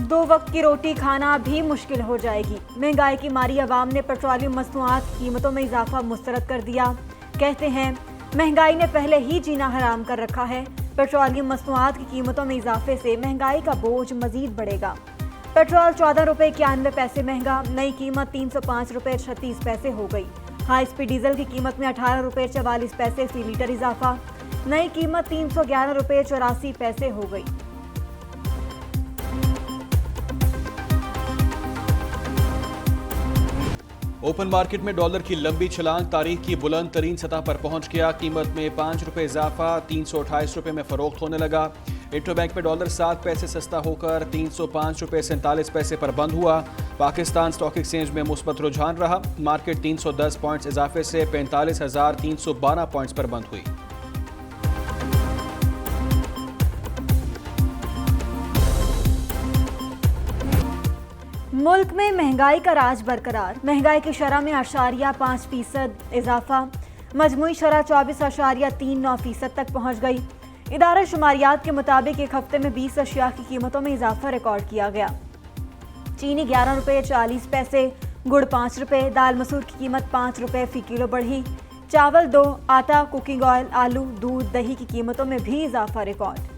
2 वक्त की रोटी खाना भी मुश्किल हो जाएगी। महंगाई की मारी अवाम ने पेट्रोलियम मसनूआत की कीमतों में इजाफा मुस्तरद कर दिया। कहते हैं महंगाई ने पहले ही जीना हराम कर रखा है। पेट्रोलियम मसनूआत की कीमतों में इजाफे से महंगाई का बोझ मजीद बढ़ेगा। पेट्रोल 14 रुपये 91 पैसे महंगा, नई कीमत 305 रुपये 36 पैसे हो गई। हाई स्पीड डीजल की कीमत में 18 रुपये 44 पैसे फी लीटर इजाफा, नई कीमत 311 रुपये 84 पैसे हो गई। ओपन मार्केट में डॉलर की लंबी छलांग तारीख की बुलंद तरीन सतह पर पहुंच गया। कीमत में 5 रुपये इजाफा, 328 रुपये में फरोख्त होने लगा। इंटरबैंक में डॉलर 7 पैसे सस्ता होकर 305 रुपये 47 पैसे पर बंद हुआ। पाकिस्तान स्टॉक एक्सचेंज में मुस्बत रुझान रहा। मार्केट 310 पॉइंट्स इजाफे से 45,312 पॉइंट्स पर बंद हुई। मुल्क में महंगाई का राज बरकरार। महंगाई की शरह में 8.5% इजाफा, मजमूई शरह 24.39% तक पहुंच गई। इदारा शुमारियात के मुताबिक एक हफ्ते में 20 अशिया की कीमतों में इजाफा रिकॉर्ड किया गया। चीनी 11 रुपये 40 पैसे, गुड़ 5 रुपये, दाल मसूर की कीमत 5 रुपये फी किलो बढ़ी। चावल 2, आटा, कुकिंग ऑयल, आलू, दूध, दही की कीमतों में भी इजाफा रिकॉर्ड।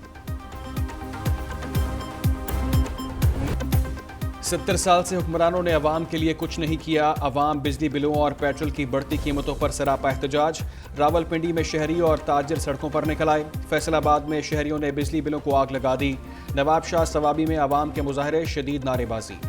70 साल से हुक्मरानों ने अवाम के लिए कुछ नहीं किया। अवाम बिजली बिलों और पेट्रोल की बढ़ती कीमतों पर सरापा एहतजाज। रावलपिंडी में शहरी और ताजिर सड़कों पर निकल आए। फैसलाबाद में शहरियों ने बिजली बिलों को आग लगा दी। नवाब शाह सवाबी में अवाम के मुजाहरे, शदीद नारेबाजी।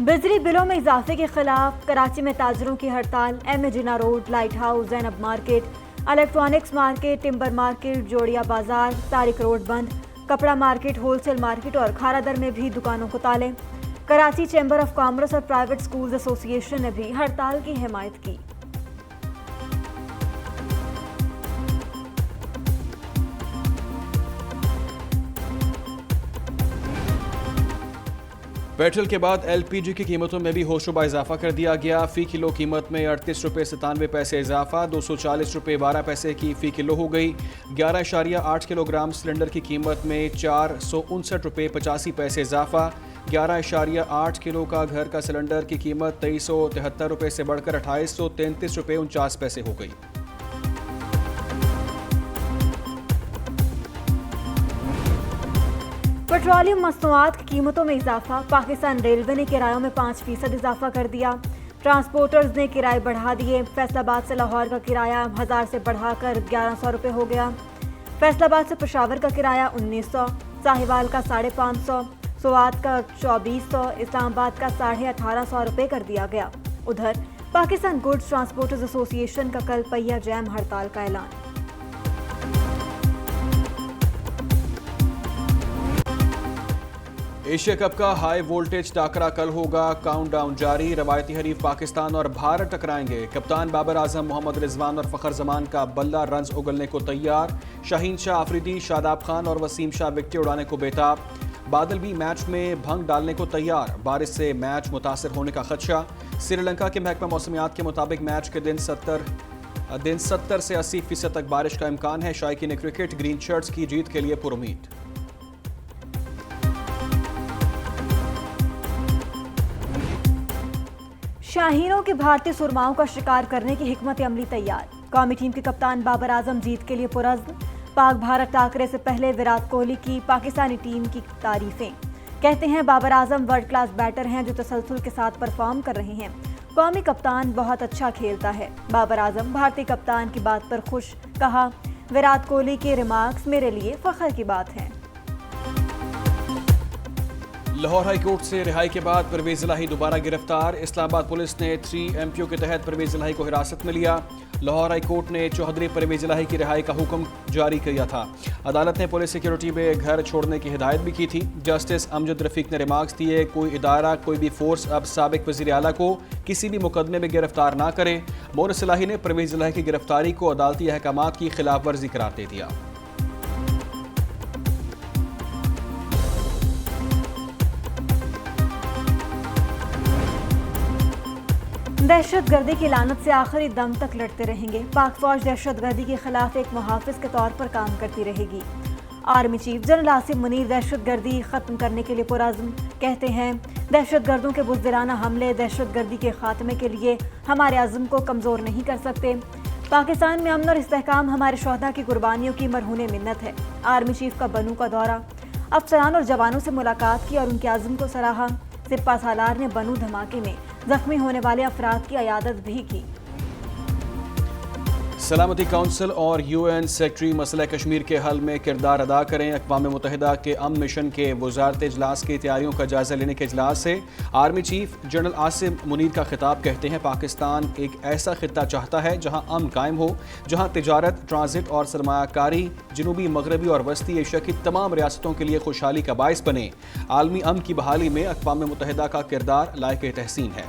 बिजली बिलों में इजाफे के खिलाफ कराची में ताजरों की हड़ताल। M Jinnah road, light house, Zainab market, electronics market, timber market, Jodia Bazaar, Tariq road बंद। कपड़ा मार्केट, होलसेल मार्केट और खारादर में भी दुकानों को ताले। कराची चैम्बर ऑफ कॉमर्स और प्राइवेट स्कूल्स एसोसिएशन ने भी हड़ताल की हिमायत की। पेट्रोल के बाद एलपीजी की कीमतों में भी होशरुबा इजाफा कर दिया गया। फी किलो कीमत में 38 रुपये 97 पैसे इजाफा, 240 रुपये 12 पैसे की फी किलो हो गई। 11.8 किलोग्राम सिलेंडर की कीमत में 459 रुपये 85 पैसे इजाफा। 11.8 किलो का घर का सिलेंडर की कीमत 2373 रुपये से बढ़कर 2833 रुपये 49 पैसे हो गई। पेट्रोलियम मसनूआत की कीमतों में इजाफा। पाकिस्तान रेलवे ने किरायों में 5% इजाफा कर दिया। ट्रांसपोर्टर्स ने किराए बढ़ा दिए। फैसलाबाद से लाहौर का किराया 1000 से बढ़ाकर 1100 रुपये हो गया। फैसलाबाद से पेशावर का किराया 1900, साहिवाल का 550, सोआत का 2400, इस्लामाबाद का 1850 रुपये कर दिया गया। उधर पाकिस्तान गुड्स ट्रांसपोर्टर्स एसोसिएशन का कल पहिया जैम हड़ताल का ऐलान। एशिया कप का हाई वोल्टेज टाकरा कल होगा। काउंटडाउन जारी। रवायती हरीफ पाकिस्तान और भारत टकराएंगे। कप्तान बाबर आजम, मोहम्मद रिजवान और फखर जमान का बल्ला रन्स उगलने को तैयार। शाहीन शाह आफरीदी, शादाब खान और वसीम शाह विकेट उड़ाने को बेताब। बादल भी मैच में भंग डालने को तैयार। बारिश से मैच मुतासर होने का खदशा। श्रीलंका के महकमा मौसमियात के मुताबिक मैच के दिन 70 से 80% तक बारिश का इम्कान है। शायकीन क्रिकेट ग्रीन शर्ट्स की जीत के लिए पुरुमीद। शाहीनों के भारतीय सुरमाओं का शिकार करने की हिकमत अमली तैयार। कौमी टीम के कप्तान बाबर आजम जीत के लिए पुरज़्म। पाक भारत टाकरे से पहले विराट कोहली की पाकिस्तानी टीम की तारीफें। कहते हैं Babar Azam world class batter हैं जो तसलसल के साथ परफॉर्म कर रहे हैं। कौमी कप्तान बहुत अच्छा खेलता है। बाबर आजम भारतीय कप्तान की बात पर खुश। कहा, विराट कोहली के रिमार्क्स मेरे लिए फख्र की बात है। लाहौर हाई कोर्ट से रिहाई के बाद परवेज इलाही दोबारा गिरफ्तार। इस्लामाबाद पुलिस ने 3MPO के तहत परवेज इलाही को हिरासत में लिया। लाहौर हाई कोर्ट ने चौधरी परवेज इलाही की रिहाई का हुक्म जारी किया था। अदालत ने पुलिस सिक्योरिटी में घर छोड़ने की हिदायत भी की थी। जस्टिस अमजद रफीक ने रिमार्क्स दिए, कोई इदारा, कोई भी फोर्स अब साबिक वज़ीर आला को किसी भी मुकदमे में गिरफ्तार ना करे। मोरस इलाही ने परवेज इलाही की गिरफ्तारी को अदालती अहकामात की खिलाफ वर्जी करार दे दिया। दहशतगर्दी की लानत से आखिरी दम तक लड़ते रहेंगे। पाक फौज दहशतगर्दी के खिलाफ एक मुहाफिज के तौर पर काम करती रहेगी। Army chief general Asim Munir दहशतगर्दी खत्म करने के लिए पुरअज़्म। कहते हैं, दहशतगर्दों के बुज़दिलाना हमले दहशतगर्दी के खात्मे के लिए हमारे अज़्म को कमज़ोर नहीं कर सकते। पाकिस्तान में अमन और इस्तेहकाम हमारे शोहदा की कुर्बानियों की मरहून मिन्नत है। आर्मी चीफ का बनू का दौरा, अफसरान और जवानों से मुलाकात की और उनके अज़्म को सराहा। सिपा सालार ने बनू धमाके में जख्मी होने वाले अफराद की अयादत भी की। सलामती काउंसिल और UN सेक्रेटरी मसला कश्मीर के हल में किरदार अदा करें। अक़वाम मुत्तहिदा के अमन मिशन के वज़ारत इजलास की तैयारियों का जायज़ा लेने के इजलास से army chief general Asim Munir का खिताब। कहते हैं, पाकिस्तान एक ऐसा खित्ता चाहता है जहाँ अमन कायम हो, जहाँ तिजारत, ट्रांजिट और सरमायाकारी जनूबी, मगरबी और वस्ती एशिया की तमाम रियासतों के लिए खुशहाली का बायस बने। आलमी अमन की बहाली में अक़वाम मुत्तहिदा का किरदार लायक तहसीन है।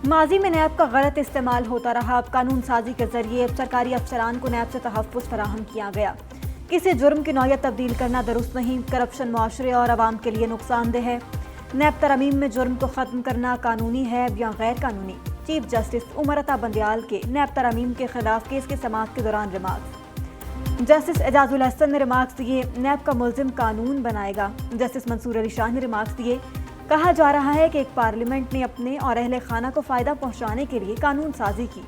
माजी में नैब का गलत इस्तेमाल होता रहा। अब कानून साजी के जरिए सरकारी अफसरान को नैब से तहफ़्फ़ुज़ फराहम किया गया। किसी जुर्म की नौयत तब्दील करना दुरुस्त नहीं। करप्शन माशरे और आवाम के लिए नुकसानदेह है। नैब तरमीम में जुर्म को ख़त्म करना कानूनी है या गैर कानूनी। चीफ जस्टिस उमर अता बंदियाल के नैब तरमीम के खिलाफ केस की समाअत के दौरान रिमार्क्स। जस्टिस एजाजुल हसन ने रिमार्क्स दिए, नैब का मुल्जिम कानून बनाएगा। जस्टिस मंसूर अली शाह ने रिमार्क्स दिए, कहा जा रहा है कि एक पार्लियामेंट ने अपने और अहले खाना को फायदा पहुंचाने के लिए कानून साजी की।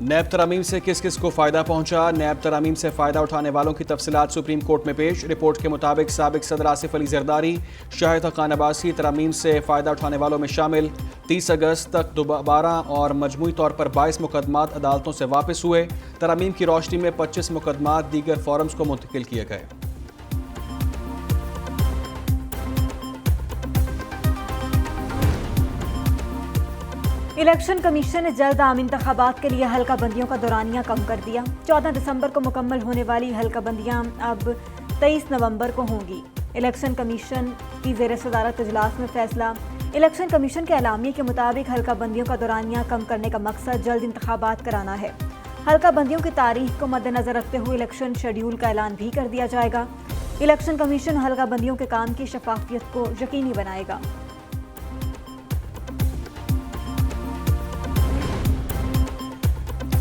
नैब तरामीम से किस किस को फ़ायदा पहुंचा? नैब तरामीम से फ़ायदा उठाने वालों की तफसीलात सुप्रीम कोर्ट में पेश। रिपोर्ट के मुताबिक साबिक सदर आसिफ अली जरदारी, शाहिद हक़ान अब्बासी तरामीम से फ़ायदा उठाने वालों में शामिल। 30 अगस्त तक दोबारा और मजमूई तौर पर 22 मुकदमात अदालतों से वापस हुए। तरामीम की रोशनी में 25 मुकदमात दीगर फोरम्स को मुंतकिल किए गए। इलेक्शन कमीशन ने जल्द आम इंतखाबात के लिए हल्का बंदियों का दौरानिया कम कर दिया। 14 दिसंबर को मुकम्मल होने वाली हल्का बंदियां अब 23 नवंबर को होंगी। इलेक्शन कमीशन की ज़ेर सदारत इजलास में फैसला। इलेक्शन कमीशन के एलामिये के मुताबिक हल्का बंदियों का दौरानिया कम करने का मकसद जल्द इंतखाबात कराना है। हल्का बंदियों की तारीख को मद्देनजर रखते हुए इलेक्शन शेड्यूल का ऐलान भी कर दिया जाएगा। इलेक्शन कमीशन हल्का बंदियों के काम की शफाफियत को यकीनी बनाएगा।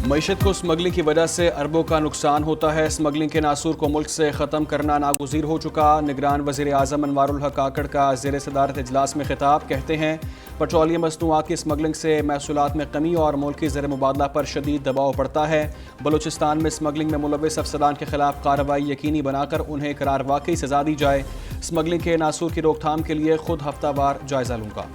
मईशत को स्मगलिंग की वजह से अरबों का नुकसान होता है। स्मगलिंग के नासूर को मुल्क से ख़त्म करना नागुज़ीर हो चुका। निगरान वज़ीर आज़म अनवारुल हक काकड़ का ज़ेर सदारत इजलास में खिताब। कहते हैं, पेट्रोलियम मसनूआत की स्मगलिंग से महसूलात में कमी और मुल्की ज़र मुबादला पर शदीद दबाव पड़ता है। बलूचिस्तान में स्मगलिंग में मुलव्वस अफसरान के खिलाफ कार्रवाई यकीनी बनाकर उन्हें करार वाकई सज़ा दी जाए। स्मगलिंग के नासूर की रोकथाम के लिए खुद हफ्तावार जायज़ा लूँगा।